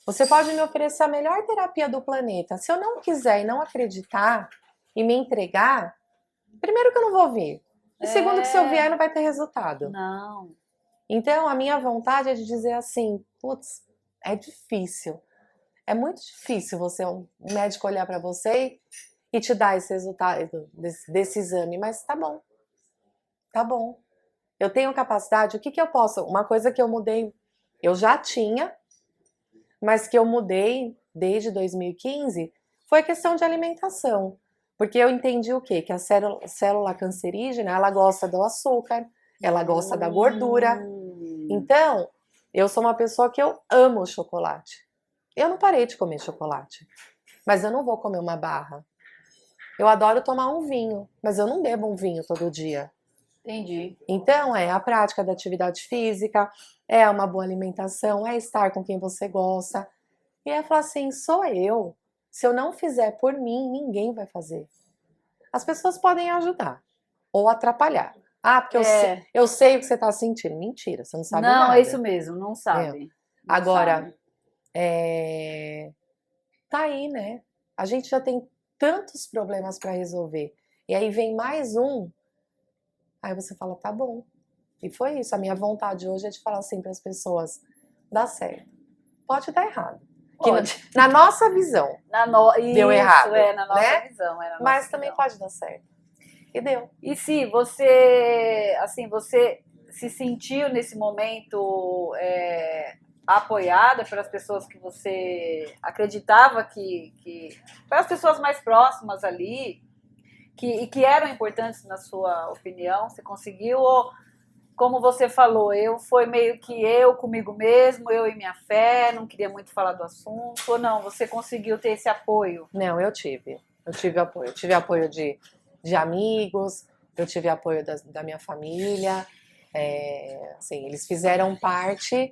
S2: Você pode me oferecer a melhor terapia do planeta. Se eu não quiser e não acreditar e me entregar, primeiro que eu não vou vir. E segundo que se eu vier não vai ter resultado.
S1: Não.
S2: Então a minha vontade é de dizer assim, putz, é difícil. É muito difícil você, um médico, olhar para você e te dar esse resultado desse exame, mas tá bom. Tá bom. Eu tenho capacidade, o que eu posso? Uma coisa que eu mudei, eu já tinha, mas que eu mudei desde 2015, foi a questão de alimentação. Porque eu entendi o quê? Que a célula cancerígena, ela gosta do açúcar, ela gosta da gordura. Então, eu sou uma pessoa que eu amo chocolate. Eu não parei de comer chocolate, mas eu não vou comer uma barra. Eu adoro tomar um vinho, mas eu não bebo um vinho todo dia.
S1: Entendi.
S2: Então, é a prática da atividade física, é uma boa alimentação, é estar com quem você gosta. E é falar assim, sou eu. Se eu não fizer por mim, ninguém vai fazer. As pessoas podem ajudar ou atrapalhar. Ah, porque eu sei o que você está sentindo. Mentira, você não sabe nada.
S1: Não, é isso mesmo, não sabe. Não
S2: Agora,
S1: sabe.
S2: Tá aí, né? A gente já tem tantos problemas para resolver. E aí vem mais um. Aí você fala, tá bom. E foi isso. A minha vontade hoje é de falar assim para as pessoas: dá certo. Pode dar errado. Na nossa visão, deu errado.
S1: Na nossa
S2: né?
S1: visão.
S2: Mas também pode dar certo. E deu.
S1: E se você, assim, você se sentiu nesse momento apoiada pelas pessoas que você acreditava pelas pessoas mais próximas ali, que eram importantes na sua opinião, você conseguiu, ou como você falou, foi meio que eu comigo mesmo, eu e minha fé, não queria muito falar do assunto, ou não, você conseguiu ter esse apoio?
S2: Não, eu tive apoio. Eu tive apoio de amigos, eu tive apoio da minha família, assim, eles fizeram parte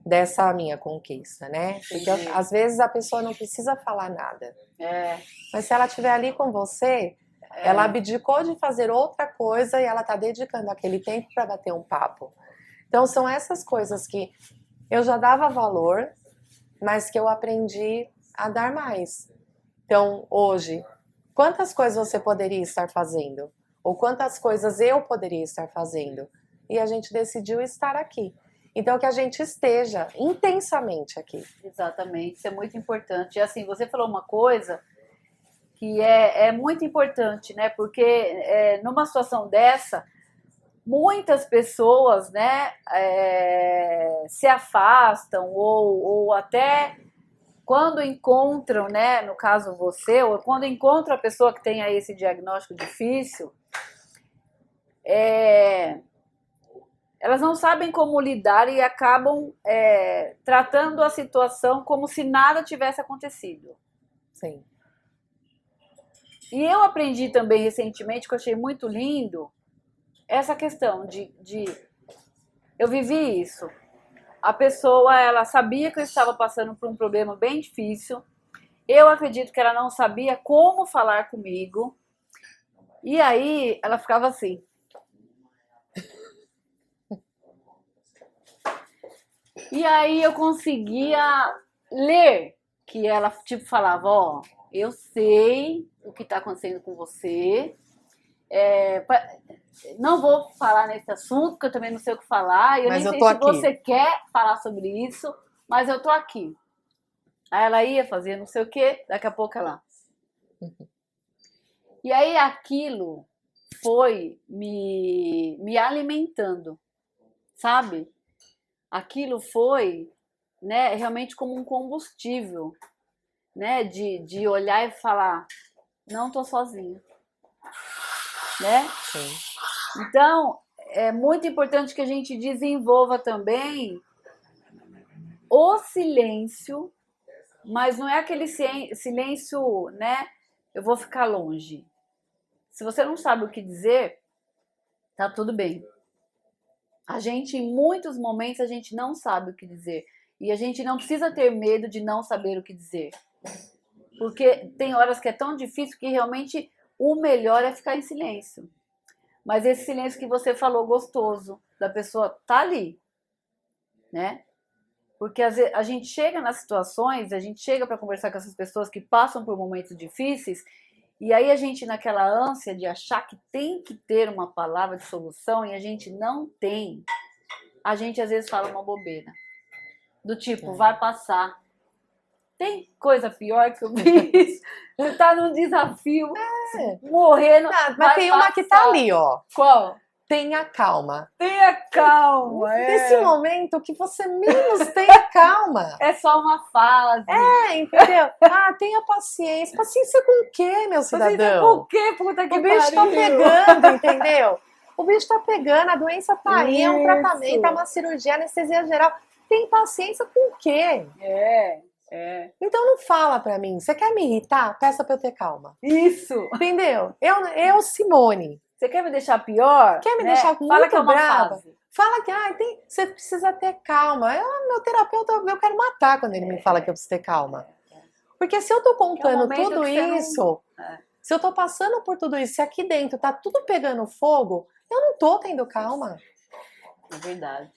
S2: dessa minha conquista, né? Porque às vezes a pessoa não precisa falar nada. Mas se ela estiver ali com você, ela abdicou de fazer outra coisa e ela está dedicando aquele tempo para bater um papo. Então são essas coisas que eu já dava valor, mas que eu aprendi a dar mais. Então hoje, quantas coisas você poderia estar fazendo? Ou quantas coisas eu poderia estar fazendo? E a gente decidiu estar aqui. Então que a gente esteja intensamente aqui.
S1: Exatamente, isso é muito importante. E assim, você falou uma coisa que é muito importante, né? Porque numa situação dessa, muitas pessoas, né, se afastam ou até quando encontram, né, no caso você, ou quando encontram a pessoa que tem aí esse diagnóstico difícil, elas não sabem como lidar e acabam tratando a situação como se nada tivesse acontecido.
S2: Sim.
S1: E eu aprendi também recentemente, que eu achei muito lindo, essa questão de eu vivi isso. A pessoa, ela sabia que eu estava passando por um problema bem difícil. Eu acredito que ela não sabia como falar comigo. E aí ela ficava assim. E aí eu conseguia ler que ela tipo falava, ó, eu sei o que está acontecendo com você. Não vou falar nesse assunto, porque eu também não sei o que falar. Eu nem sei se você quer falar sobre isso, mas eu tô aqui. Aí ela ia fazer não sei o que, daqui a pouco ela... E aí aquilo foi me alimentando, sabe? Aquilo foi, né, realmente como um combustível, né, de olhar e falar, não tô sozinha, né?
S2: Sim.
S1: Então, é muito importante que a gente desenvolva também o silêncio, mas não é aquele silêncio, né? Eu vou ficar longe. Se você não sabe o que dizer, tá tudo bem. A gente, em muitos momentos, a gente não sabe o que dizer. E a gente não precisa ter medo de não saber o que dizer. Porque tem horas que é tão difícil que realmente o melhor é ficar em silêncio. Mas esse silêncio que você falou gostoso, da pessoa tá ali, né? Porque às vezes a gente chega nas situações, a gente chega para conversar com essas pessoas que passam por momentos difíceis, e aí a gente, naquela ânsia de achar que tem que ter uma palavra de solução e a gente não tem, a gente às vezes fala uma bobeira. Do tipo, vai passar. Tem coisa pior que eu vi? Você tá num desafio, morrendo.
S2: Mas tem uma que tá ali, ó.
S1: Qual?
S2: Tenha calma.
S1: Tenha calma.
S2: Nesse momento, o que você menos tenha calma.
S1: É só uma fase.
S2: Entendeu? Tenha paciência. Paciência com o quê, meu cidadão?
S1: Paciência com o quê, puta que
S2: O bicho tá
S1: pariu?
S2: pegando, entendeu? O bicho tá pegando, a doença tá aí, é um
S1: Isso.
S2: tratamento, é uma cirurgia, anestesia geral. Tem paciência com o quê?
S1: É.
S2: Então não fala pra mim. Você quer me irritar? Peça pra eu ter calma.
S1: Isso.
S2: Entendeu? Eu Simone.
S1: Você quer me deixar pior?
S2: Quer me
S1: né?
S2: deixar
S1: Fala
S2: muito
S1: que é uma
S2: brava?
S1: fase.
S2: Fala que você precisa ter calma. Meu terapeuta, eu quero matar quando ele me fala que eu preciso ter calma. Porque se eu tô contando
S1: momento
S2: tudo
S1: que você não-
S2: isso, se eu tô passando por tudo isso, se aqui dentro tá tudo pegando fogo, eu não tô tendo calma.
S1: É verdade.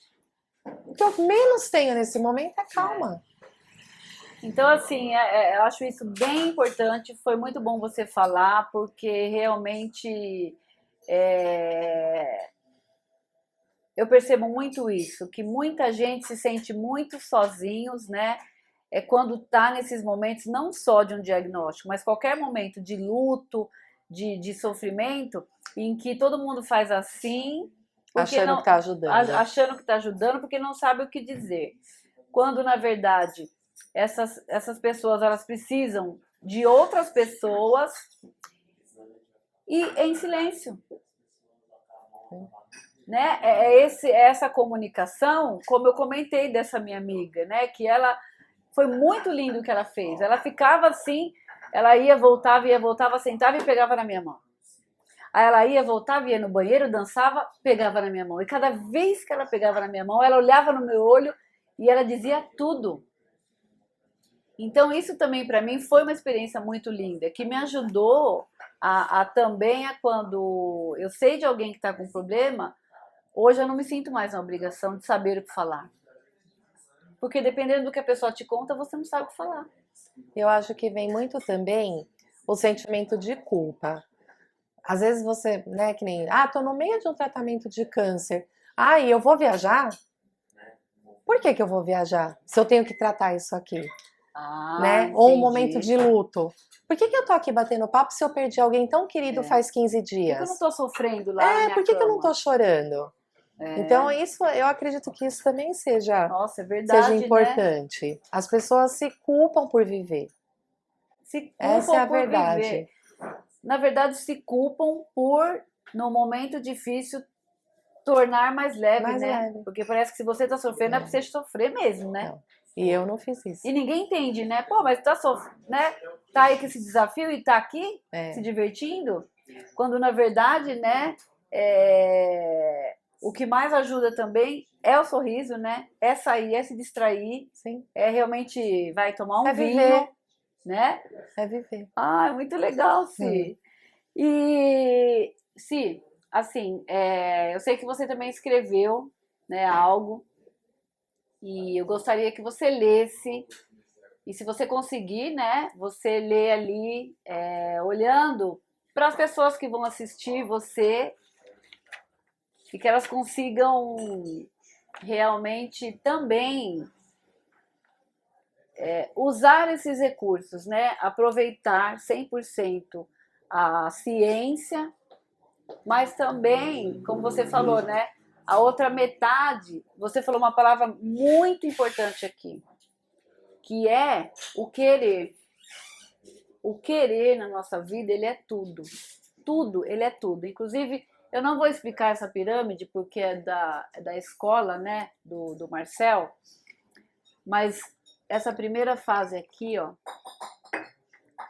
S2: O que eu menos tenho nesse momento é calma.
S1: Então, assim, eu acho isso bem importante. Foi muito bom você falar, porque realmente eu percebo muito isso, que muita gente se sente muito sozinhos, né? É quando tá nesses momentos, não só de um diagnóstico, mas qualquer momento de luto, de sofrimento, em que todo mundo faz assim, porque
S2: Achando
S1: não,
S2: que tá ajudando.
S1: achando que está ajudando, porque não sabe o que dizer. Quando, na verdade, essas pessoas elas precisam de outras pessoas e em silêncio. Né? Essa comunicação, como eu comentei dessa minha amiga, né? Que ela foi muito lindo o que ela fez. Ela ficava assim, ela ia, voltava, sentava e pegava na minha mão. Aí ela ia, voltava, ia no banheiro, dançava, pegava na minha mão. E cada vez que ela pegava na minha mão, ela olhava no meu olho e ela dizia tudo. Então isso também para mim foi uma experiência muito linda, que me ajudou a também, quando eu sei de alguém que está com problema, hoje eu não me sinto mais na obrigação de saber o que falar. Porque dependendo do que a pessoa te conta, você não sabe o que falar.
S2: Eu acho que vem muito também o sentimento de culpa. Às vezes você, né, que nem, tô no meio de um tratamento de câncer. E eu vou viajar? Por que eu vou viajar? Se eu tenho que tratar isso aqui, né? Ou um momento de luto. Por que eu tô aqui batendo papo se eu perdi alguém tão querido faz 15 dias?
S1: Por que eu não tô sofrendo lá na minha
S2: por que eu não
S1: cama?
S2: tô chorando? Então, isso, eu acredito que isso também seja,
S1: Nossa, é verdade,
S2: seja importante. Né? As pessoas se culpam por viver. Essa é a verdade.
S1: Viver. Na verdade, se culpam por, no momento difícil, tornar mais leve, né? Leve. Porque parece que se você tá sofrendo, é pra você sofrer mesmo, né?
S2: Não. E eu não fiz isso.
S1: E ninguém entende, né? Pô, mas tá sofrendo, né? Tá aí com esse desafio e tá aqui se divertindo, quando na verdade, né? O que mais ajuda também é o sorriso, né? É sair, é se distrair.
S2: Sim.
S1: É realmente, vai tomar um vinho,
S2: viver.
S1: Né?
S2: É viver.
S1: É muito legal, Si. E, Si, assim, eu sei que você também escreveu, né, algo, e eu gostaria que você lesse, e se você conseguir, né, você lê ali, olhando para as pessoas que vão assistir você, e que elas consigam realmente também usar esses recursos, né? Aproveitar 100% a ciência, mas também, como você falou, né? A outra metade, você falou uma palavra muito importante aqui, que é o querer. O querer na nossa vida, ele é tudo. Tudo, ele é tudo. Inclusive, eu não vou explicar essa pirâmide, porque é da escola, né, do Marcel, mas essa primeira fase aqui, ó,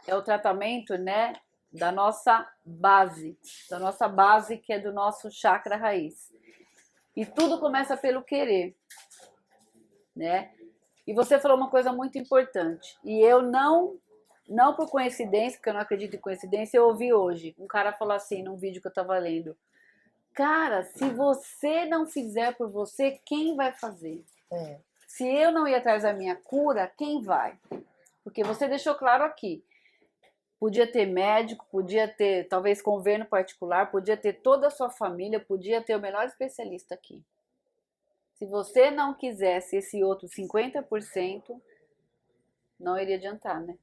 S1: é o tratamento, né, da nossa base, que é do nosso chakra raiz. E tudo começa pelo querer, né? E você falou uma coisa muito importante, e eu não por coincidência, porque eu não acredito em coincidência, eu ouvi hoje, um cara falou assim, num vídeo que eu tava lendo, cara, se você não fizer por você, quem vai fazer? Se eu não ir atrás da minha cura, quem vai? Porque você deixou claro aqui, podia ter médico, podia ter talvez convênio particular, podia ter toda a sua família, podia ter o melhor especialista aqui. Se você não quisesse esse outro 50%, não iria adiantar, né?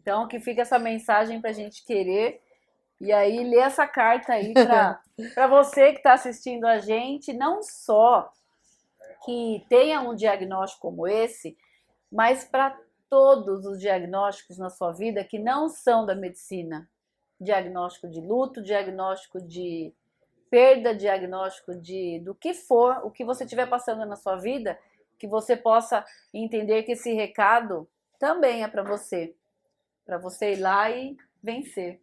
S1: Então, que fica essa mensagem para a gente querer. E aí, ler essa carta aí para você que está assistindo a gente, não só que tenha um diagnóstico como esse, mas para todos os diagnósticos na sua vida que não são da medicina. Diagnóstico de luto, diagnóstico de perda, diagnóstico do que for, o que você estiver passando na sua vida, que você possa entender que esse recado também é para você ir lá e vencer.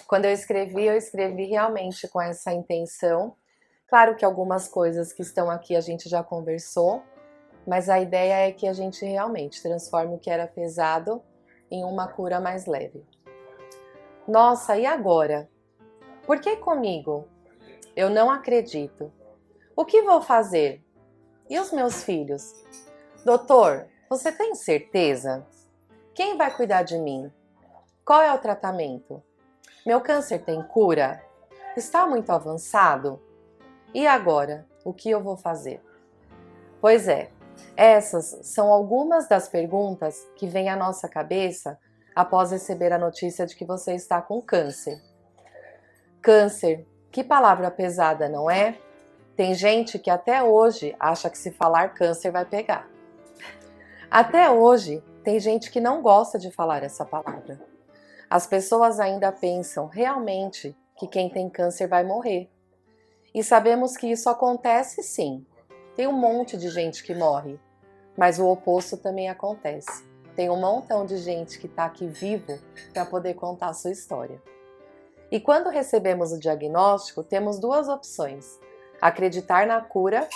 S2: Quando eu escrevi realmente com essa intenção. Claro que algumas coisas que estão aqui a gente já conversou, mas a ideia é que a gente realmente transforme o que era pesado em uma cura mais leve. Nossa, e agora? Por que comigo? Eu não acredito. O que vou fazer? E os meus filhos? Doutor, você tem certeza? Quem vai cuidar de mim? Qual é o tratamento? Meu câncer tem cura? Está muito avançado? E agora, o que eu vou fazer? Pois é, essas são algumas das perguntas que vêm à nossa cabeça após receber a notícia de que você está com câncer. Câncer, que palavra pesada, não é? Tem gente que até hoje acha que se falar câncer vai pegar. Até hoje, tem gente que não gosta de falar essa palavra. As pessoas ainda pensam realmente que quem tem câncer vai morrer. E sabemos que isso acontece sim. Tem um monte de gente que morre, mas o oposto também acontece. Tem um montão de gente que está aqui vivo para poder contar a sua história. E quando recebemos o diagnóstico, temos duas opções: acreditar na cura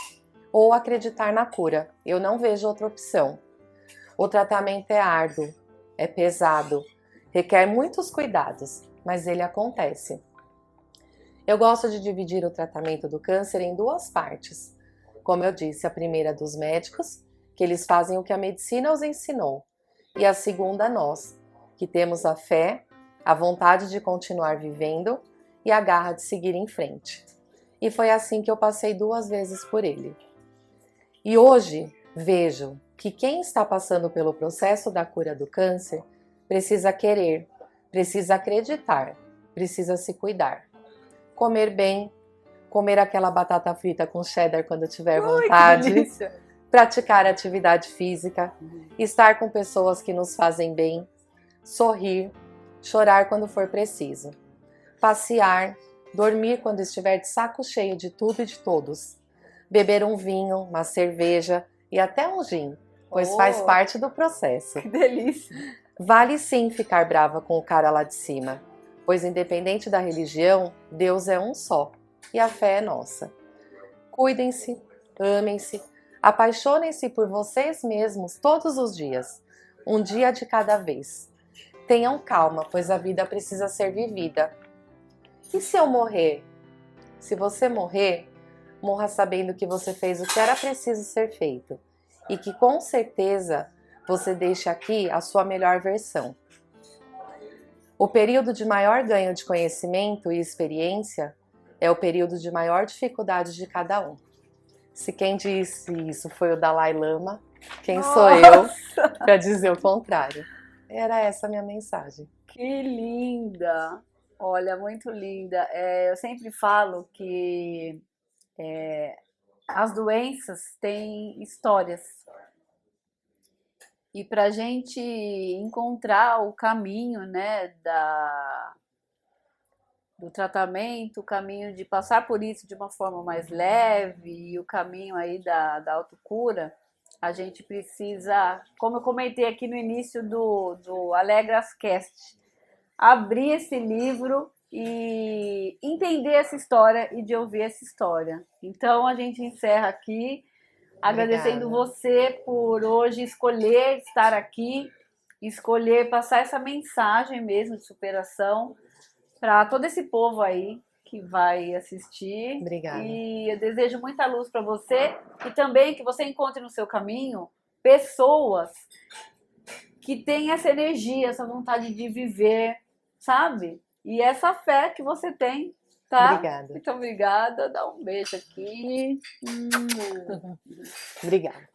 S2: ou acreditar na cura. Eu não vejo outra opção. O tratamento é árduo, é pesado, requer muitos cuidados, mas ele acontece. Eu gosto de dividir o tratamento do câncer em duas partes. Como eu disse, a primeira dos médicos, que eles fazem o que a medicina os ensinou, e a segunda nós, que temos a fé, a vontade de continuar vivendo e a garra de seguir em frente. E foi assim que eu passei 2 vezes por ele. E hoje vejo que quem está passando pelo processo da cura do câncer precisa querer, precisa acreditar, precisa se cuidar. Comer bem, comer aquela batata frita com cheddar quando tiver vontade, praticar atividade física, estar com pessoas que nos fazem bem, sorrir, chorar quando for preciso, passear, dormir quando estiver de saco cheio de tudo e de todos, beber um vinho, uma cerveja e até um gin, pois faz parte do processo.
S1: Que delícia!
S2: Vale sim ficar brava com o cara lá de cima, pois independente da religião, Deus é um só e a fé é nossa. Cuidem-se, amem-se, apaixonem-se por vocês mesmos todos os dias, um dia de cada vez. Tenham calma, pois a vida precisa ser vivida. E se eu morrer? Se você morrer, morra sabendo que você fez o que era preciso ser feito e que com certeza você deixa aqui a sua melhor versão. O período de maior ganho de conhecimento e experiência é o período de maior dificuldade de cada um. Se quem disse isso foi o Dalai Lama, quem sou eu para dizer o contrário? Era essa a minha mensagem.
S1: Que linda! Olha, muito linda. Eu sempre falo que as doenças têm histórias. E para a gente encontrar o caminho, né, do tratamento, o caminho de passar por isso de uma forma mais leve e o caminho aí da autocura, a gente precisa, como eu comentei aqui no início do Alegrascast, abrir esse livro e entender essa história e de ouvir essa história. Então a gente encerra aqui, agradecendo você por hoje escolher estar aqui, escolher passar essa mensagem mesmo de superação para todo esse povo aí que vai assistir.
S2: Obrigada.
S1: E eu desejo muita luz para você e também que você encontre no seu caminho pessoas que têm essa energia, essa vontade de viver, sabe? E essa fé que você tem, tá?
S2: Obrigada.
S1: Muito obrigada. Dá um beijo aqui.
S2: Obrigada.